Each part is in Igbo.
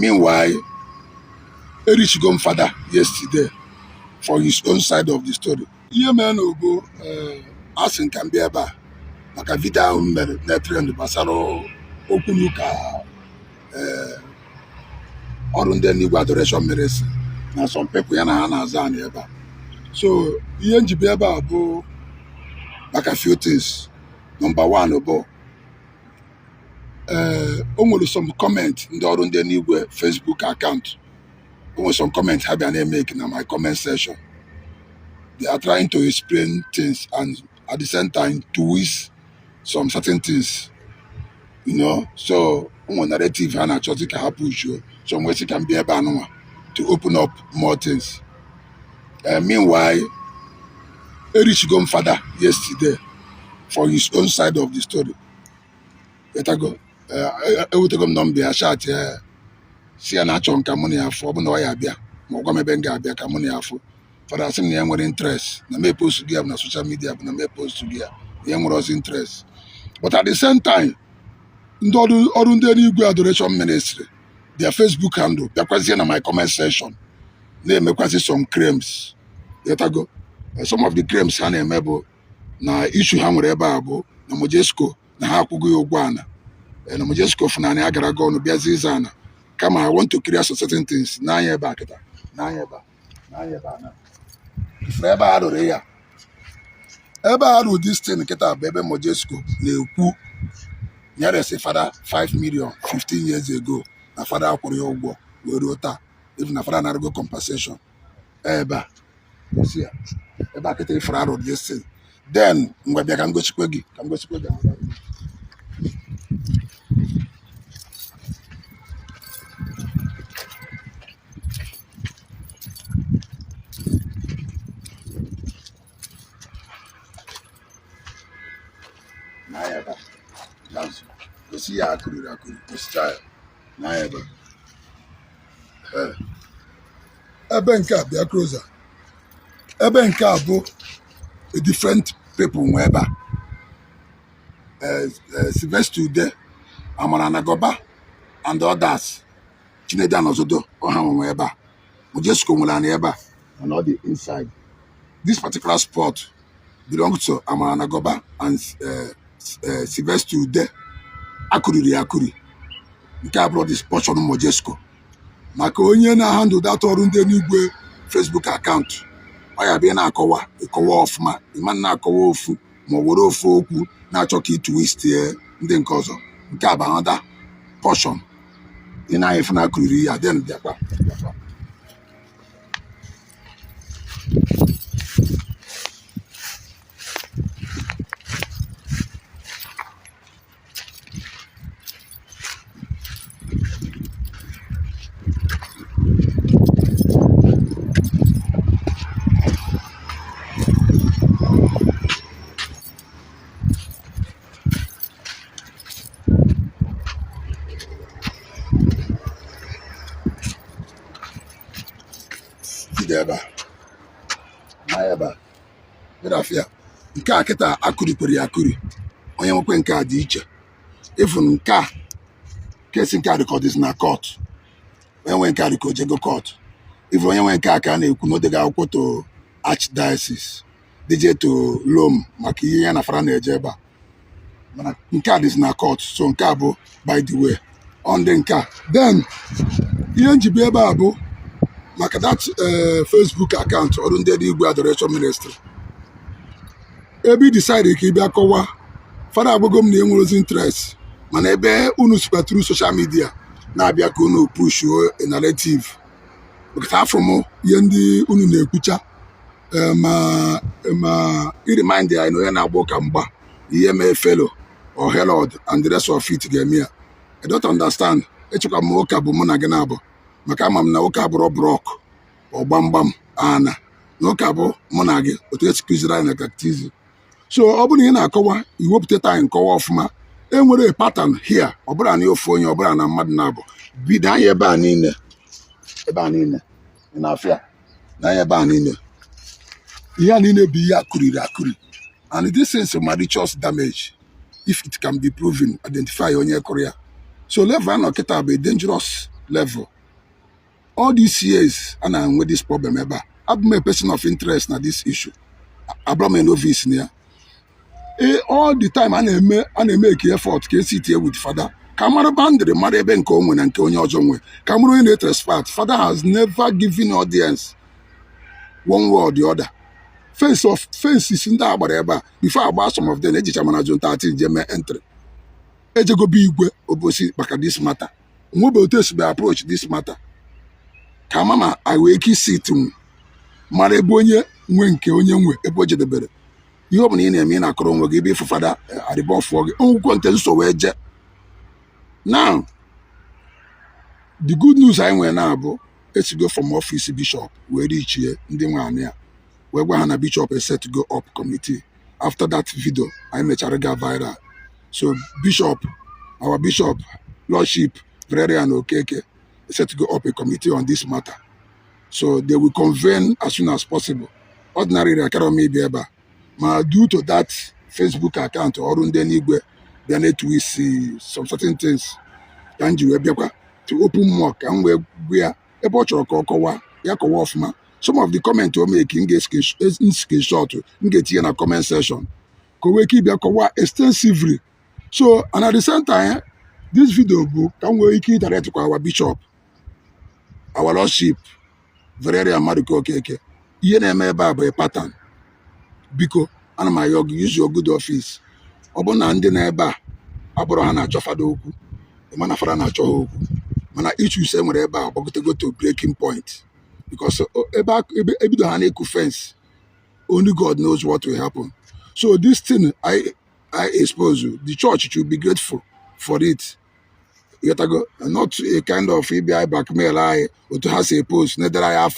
Meanwhile, Rev Fada yesterday for his own side of the story. Yeah, man, Obo, asking can be about maka video ahụ mere na trend gbasara okwu n'ụka ọrụ ndị n'igwe adoration mere si na some people ya na ha na-aza anyị ebe a. So ihe njibi ebe a bụ maka few things. Number one bụ o nwere some comment ndị ọrụ ndị n'igwe Facebook account. O nwere some comment ha bịa na-emeke na my comment section. They are trying to explain things and at the same time to twist some certain things, you know. So one narrative and a church can help you. Some ways it can be able to open up more things. Meanwhile, Rev Fada yesterday for his own side of the story. Let I go. I will take them be a shot. See an action money for no idea. Mogame Benga be a money for. For the same young interest. Na me post to give na social media, na me post to give young was interest. But at the same time, ọrụ ndị n'igwe adoration ministry, their Facebook handle, bịakwazị na my comment section, na-emekwazị some claims. Go. Some of the claims ha na-eme bụ na issue ha nwere ebe a bụ na Mojesco na ha akwụghị ụgwọ ana. Na Mojesco funani agara aga ọnụ bịazi ịza ana. Kama I want to clear certain things. N'anya ebe a kịta. N'anya ebe a na. Ifre ebe a rụrụ ya. Ebe a rụrụ this thing kịta bụ ebe Mojesco na-ekwu nyere si Fada 5 million 15 years ago na Fada akwụrụ ya ụgwọ wee ruo taa, even na Fada na-arụgo compensation. Ebe a kịta ifre arụ this thing. Then mgbe bịa ka m gosikwe gị gosi ya akụriri gosicha ya n'anya ebe nke a bịa closer. Ebe nke a bụ a different people nwe ebe a Sylvester Ude, Amara Nagoba and others. Chinedu Anozodo ọha nwe ebe a. Mojesco nwere anyị ebe a and all the inside. This particular spot belongs to Amara Nagoba and Sylvester Ude. Akụriri nke a bụrụ this portion Mojesco maka onye na-handle that ọrụ ndị n'igwe Facebook account. Ọ ya bịa na-akọwa ọfụma, ịma na-akọwa ofu ma ọ were ofu okwu na-achọ ka twist ndị nke ọzọ. Nke a bụ another portion ị na-efu na akụriri ya then bịakwa nke a kịta akụrikwere ya akụri. Onye nwekwe nke a dị iche. Even nke a kesi nke a recorded na court. Onye nwe nke a recorded court. Even onye nwe nke a ka a na-ekwu na odega akwụkwọ to archdiocese DJ to Lom maka ihe ya na Fada na-eje ebe a. Mana nke a dị na court. So nke a bụ by the way on the nke a. Then ihe njibi ebe a bụ maka that Facebook account ọrụ ndị n'igwe adoration ministry. Ebe decide ka ị bịa kọwa Fada agbago m na enwere interest mana ebe unu sikwa through social media na-abịa ka unu push a narrative because afọ m ihe ndị unu na-ekwucha ma i remind ya na onye na-agba ụka mgba ihe mee fellow or Herod and the rest of it ga-eme ya. I don't understand. Echekwa m ụka bụ mụ na gị na-abụ maka ama m na ụka bụrụ brọk ọ gbamgbam ana na ụka bụ mụ na gị otu esi kụziri anyị na catechism. So ọ bụrụ na ị na-akọwa iwepụta time nkọwa ọfụma enwere pattern here ọ bụla na ofu onye ọ bụla na mmadụ na-abụ bido anyị ebe a niile ị na-afịa na anyị ebe a niile ihe a niile bụ ihe akụriri and this is malicious damage if it can be proven identify onye kụrụ ya. So level anọ kịta bụ a dangerous level. All these years, and I'm with this problem ever. I'm a person of interest na this issue. I'm a novice here. All the time, I make effort to sit here with Father. Kamara boundary, mother even come when and Konya Jongwe. Cameroon latest part. Father has never given audience one word or the other. Face is in that whatever. Before I bought some of them, Ejichamana John 13 Jeme entry. Ejego be Obosi back at this matter. Mobile test be approach this matter. Kamama, I wake sit to Marebonye, Wenke, Onye, Eboje the better. You open in a mean a chrome will give you for Father at the ball for oh, content so wedge. Now, the good news I went now, bro, let's go from office bishop, where each year, in the one here, where Hannah Bishop is set to go up committee. After that video, I made Charaga viral. So, Bishop, our Bishop, Lordship, Brere and Okeke, is set to go up a committee on this matter. So, they will convene as soon as possible. Ordinary academy be able. But due to that Facebook account, or Rundenigwe, then it we see some certain things. To open more, and we are a butcher or Yakowafma. Some of the comments we're making get screenshot, get here in a comment section. Koweki Biakowa extensively. So, and at the same time, this video book can we direct to our bishop, our lordship, Valeria Mariko Keke. Yeneme Baba a pattern. Biko, and my use your good office. Obona and neighbor, Abrahana Jofadoku, the Manafrana Chohoku. Mana issue say whatever, but go to breaking point. Because fence, only God knows what will happen. So this thing, I expose you. The church should be grateful for it. You go, not a kind of ABI blackmail or to have a post, neither I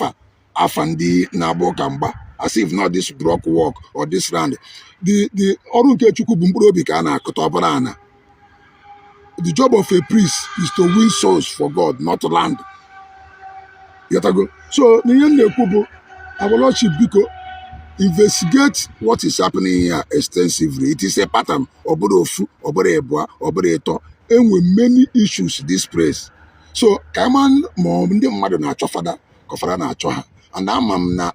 afandi nabo kamba, as if not this block work or this land. The Orunke Chukubumburo Bikana Kotobarana. The job of a priest is to win souls for God, not to land. So, our Lordship Biko, investigate what is happening here extensively. It is a pattern, Obodofu, Oboreboa, Oboreto, and with many issues this place. So, Kaman, Mom, the mother, Nacho Father, Kofara Nacho, and now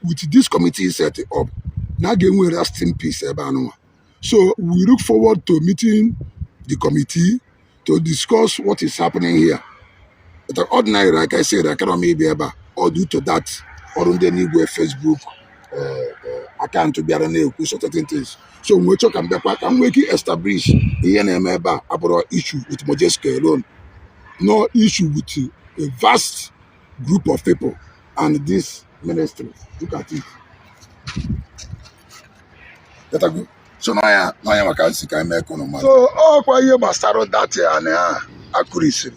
with this committee set up, now again we rest in peace. So, we look forward to meeting the committee to discuss what is happening here. The ordinary, like I said, I cannot maybe ever, or due to that, or on the new Facebook account to be able to certain things. So we talk and back, and we can establish the NMA about issue with Mojeske alone, no issue with a vast group of people and this ministry. Look at it. That are good. So now I can see can make on. So quite you must start that and accuracy.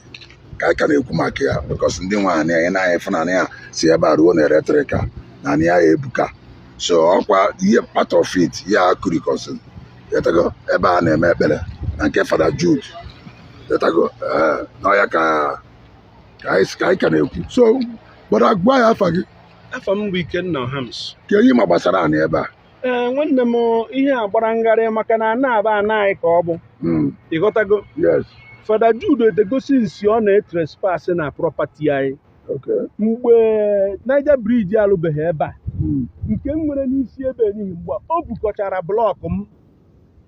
I can ekumakia because ndị nwa na efuna na si ebe aruo na electrical na ya ebuka. So ọkwa ihe part of it ya kurikosin. Yetago ebe a na eme ekpere na nke Fada Jude. Yetago na ya ka can ekwu. So but agba ya afa gị. Afa m weekend na Hams. Ke yi ma gbasara na ebe a. Nwanne m ihe agbara ngharị maka na ana-aba anaghị ka ọ bụ. Ịghọtago? Yes. Fada Jude egosi nsi ọ na-etrespass na property anyị. Okay. Mgbe Niger Bridge alụbeghị ebe a. Nke m nwere n'isi ebe n'ihi mgbe o bukọchara blọkụ m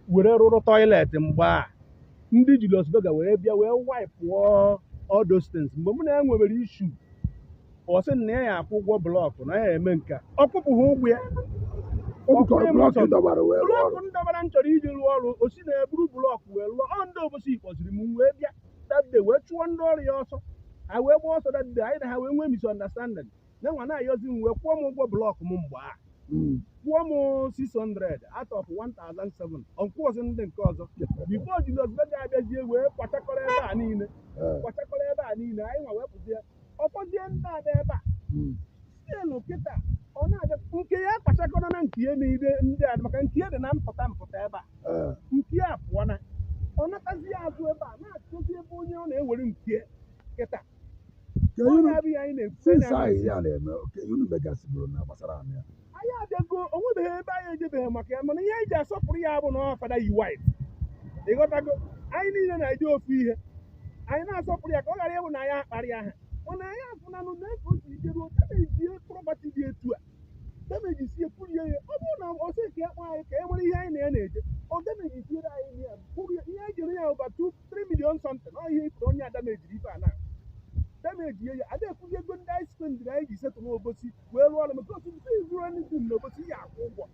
were rụrụ toilet mgbe a. Ndị Julius Berger were bịa wee wipe all those things. Mgbe m na-enwere issue ọ sị na ya akwụ ụgwọ blọkụ na ya eme nke ọ kwụpụghị ụgwọ ya. Blọkụ ndọbara m chọrọ iji rụọ ọrụ o si na-eburu blọkụ wee rụọ ọ ndị Obosi kpọziri m wee bịa that wee chụọ ndị ọrụ ya ọsọ ha wee gbaa ọsọ that day anyị na ha wee nwee misunderstanding na nwa na-ayọzi m wee kwụọ m ụgwọ blọkụ m mgbe a kwụọ m 600 out of 1,007 ọnkwụọzi ndị nke ọzọ before Julius Berger abịazie wee kwachakọrọ ebe a niile anyị nwa wee pụzie ọfọzie ndị ada ebe a stilu kịta ọ na-abịa nke ya kpachakọrọ na nke ya niile ndị a maka nke ya dị na mpụta ebe a nke ya pụọ na ọ natazi azụ ebe a na-achọzi ebe onye ọ na-ewere nke kịta anyị abịago o nwebeghị ebe anyị ejebeghị maka ya mana ihe anyị ji asọpụrụ ya bụ na ọ Fada yi white ịghọtago anyị niile na-eje ofu ihe anyị na-asọpụrụ ya ka ọ ghara ịbụ na ya akparị aha mana anyị afụnanụ na-efe otu ije ruo dameji prọpati dị etu a dameji sie kwurie ya ọ bụrụ na ọsọ nke akpọ anyị ka e nwere ihe anyị na ya na-eje ọ dameji tiere anyị ya kwuru ihe ejere ya ụba 3 million something ọ ihe ikpere onye a damejiri ife a na dameji ya ada ekwuzi ego ndị anyị spendiri anyị ji setụrụ Obosi wee rụọ ọrụ maka otu izuru ndị na Obosi ya akwụ ụgwọ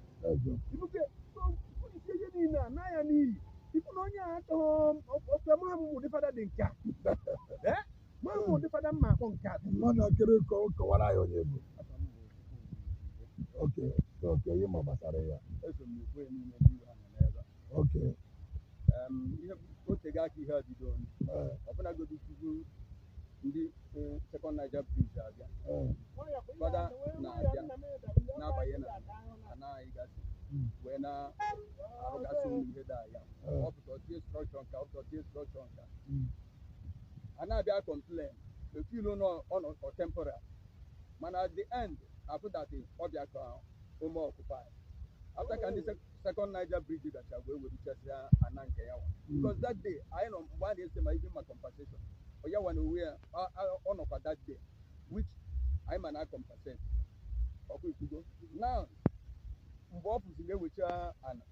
ibuke isi ihe niile a na ya n'iyi ifu na onye a achọghị ofe Rev Fada dị nke a Rev Fada mma akpọ nke a mmadụ akịrị kọwara ya onye bụ oke ihe ma gbasara ya eso m n'ikwe niile n'ihu ha n'ebe oke ihe otego aka ihe a bido ọbụlagodi tupu ndị Second Niger Bridge abịa Fada na-abịa na-abanye na anyị gasị wee na-arụgasị ụmụ ihe dị anya ọpụta otie strọkchọ nka ọpụta otie strọkchọ nka a na-abịa complain efilu nọ temporary mana at the end after that ọbịa ka ụmụ occupy after ka ndị Second Niger Bridge gacha wee werichasịa ana nke ya because that day anyị nọ mgbe a na-ese ma ibe ma compensation ya nwa na onwe ya ọ nọkwa that day which anyị ma na compensate ọkụ ikwugo now mgbe ọ pụziri ewecha ana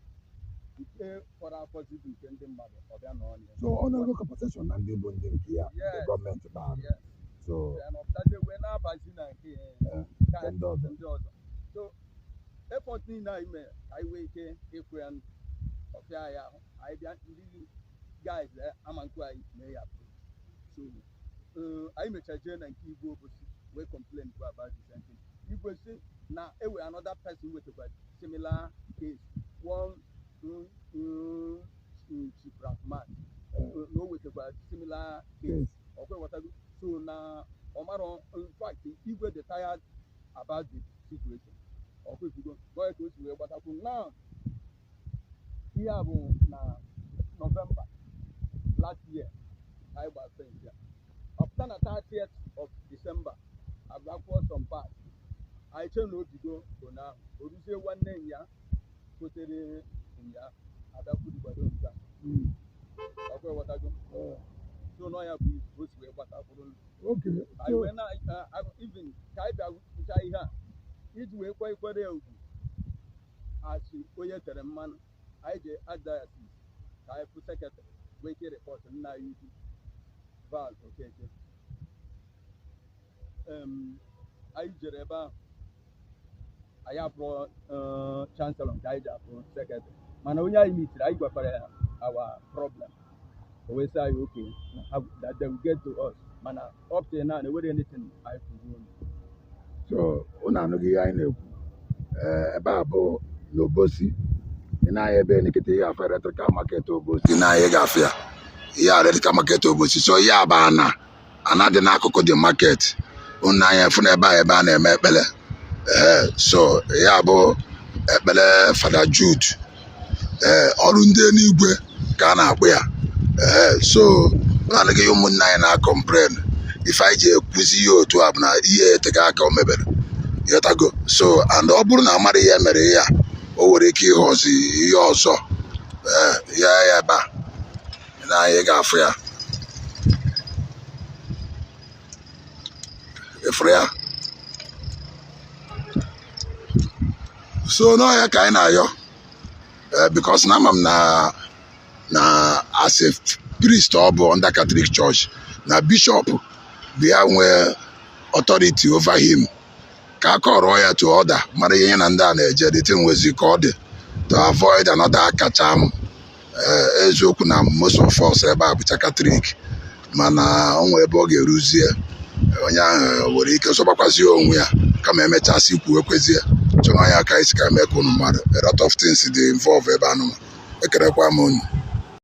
nke fọrọ afọzi bụ nke ndị mmadụ ọbịa nọ ọnụ so ọ na-ego compensation na ndị bụ ndị nke ya nke gọọmenti bara so ọpụtazie wee na-abazi na nke ndị ọzọ so effort niile anyị mere anyị nwee ike ịkwụ ya ọfịa ya ahụ anyị bịa ndị guys ama nkwu anyị mee ya so anyị mechara jee na nke Igwe Obosi wee complain about the same thing Igwe si na ewe another person wetakwa similar case one chief Rahman na o wetakwa similar case ọkwe watago so na ọmaro in fact Igwe dey tired about the situation ọkwe ifugo gọọ ka o si wee gbatakwu now ihe a bụ na November last year anyị gba fence ya ọpụta na 30th of December abụakwụkwọ some part anyị chee na obido ụnyaahụ oruzie nwanne ya kotere nya abịakwurugbado nka ọkwe watago so nọ ya bụ o si wee gbatakwuru anyị wee na even ka anyị bịa kwụcha ihe a iji wee kwe ikwere ya ugwu asị onye tere mmanụ anyị ji adayasi ka anyị fụ sekretarị wee ike repọt nna anyị ukwu Val Okeke anyị jere ebe ahụ anyị apụọ chancellor nke anyị ji apụ sekretarị mana onye anyị mitiri anyị gwakwara ya our problem o wee sị anyị okay that they will get to us mana up till now na-enwere anything anyị kwuru so unu anụghị ihe anyị na-ekwu ebe a bụ n'Obosi ị na-ahịa ebe nkịta ihe afọ eletrik market Obosi na-ahịa gafe ya ihe eletrik market Obosi so ihe aba ana dị n'akụkụ dị market unu anya fụ na ebe a na-eme ekpele so ya bụ ekpele Fada Jude ọrụ ndị eluigwe ka a na-akpụ ya so unu anụghị ihe ụmụnne anyị na-akọmplen ife anyị ji ekwuzi ihe otu a bụ na ihe etega aka o mebere yotago so and ọ bụrụ na amara ihe mere ya o nwere ike ịghọzi ihe ọzọ ya ebe a na anyị ga-afụ ya efere ya so n'ọhịa ka anyị na-ayọ because na ama m na as a priest ọ bụ under Catholic Church na bishop bịa nwee authority over him ka a kọrọ ya to order mara ihe na ndị a na-eje dịte nwezi ka ọ dị to avoid another kacha m eziokwu na most of us ebe a bụcha Catholic mana o nwere ebe ọ ga-eruzie onye ahụ nwere ike sọgbakwazie onwe ya kama emechasị ikwu ekwezie chọrọ ya ka isi ka mee ka unu mmadụ a lot of things dị involve ebe anụma ekerekwa m unu